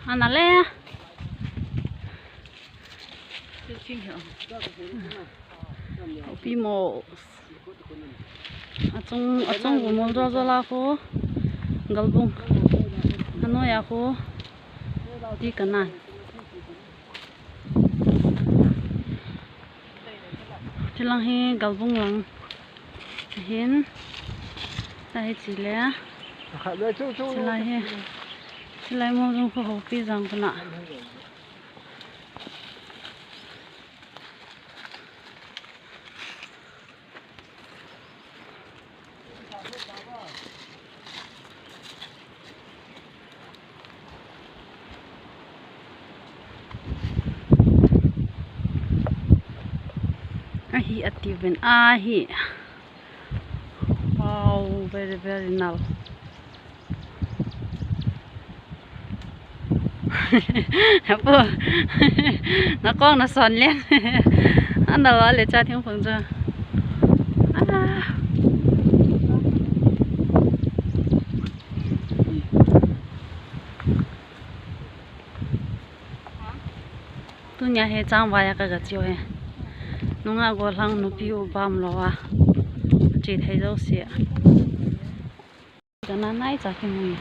ăn là le pi mồ ở trong của mồ cho la khô galbung ano ya khô đi cả này chỉ là he galbung lang hen đây chỉ là chỉ là mồ trong khu hồ pi rằng cái nọ ahi ativen ahi wow very now bố nó con nó sòn lên ăn đầu lấy cha thiên phượng chưa tôi nhà hay trang vài cái chiều hè nó ngã qua lăng nó piu bám lo à chỉ thấy dấu xịa cho nó nãy giờ cái mùi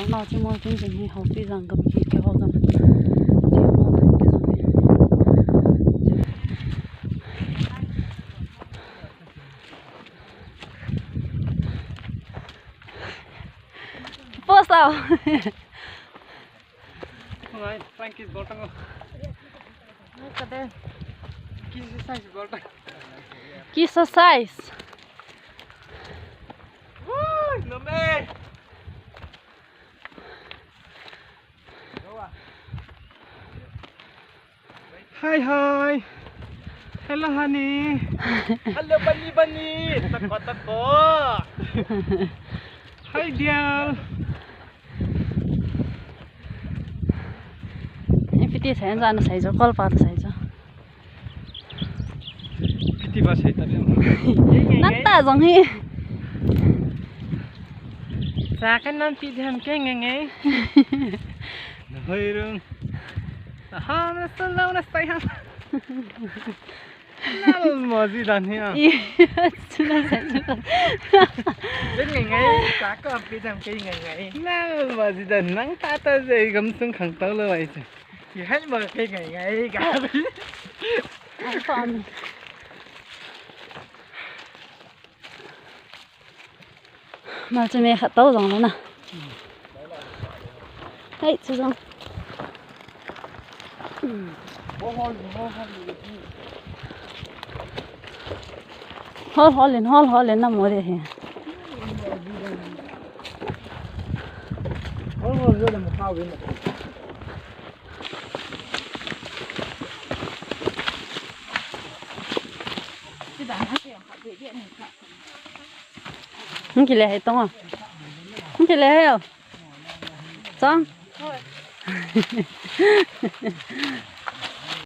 nó chỉ mong chúng mình học bây giờ cầm gì cái họ cầm bố sao Right, Frank is bottom. Look at that. Kiss size bottom. Kiss size. Woo, no man. Hi. Hello honey. Hello bunny. Tako. Hi dear. Piti छैन जानु छैछ कलपात छैछ piti ba छैछ नत्ता जंगी Saakan pidhan ke ngenge. Hoirung. Ha, nasalao na sayang. Nal mozi dan hiya. Suna sa. Đến ngày ngày saakan pidhan ke ngenge. Nal mozi dan nang tata je gamsung khang tao lo ai che. Chỉ hết mà ke ngenge cả. Fun. mà cho mẹ khát tao rồi nữa nè hey chú xong hol lên nằm ở đây không chỉ là hay tông à không chỉ là hay à xong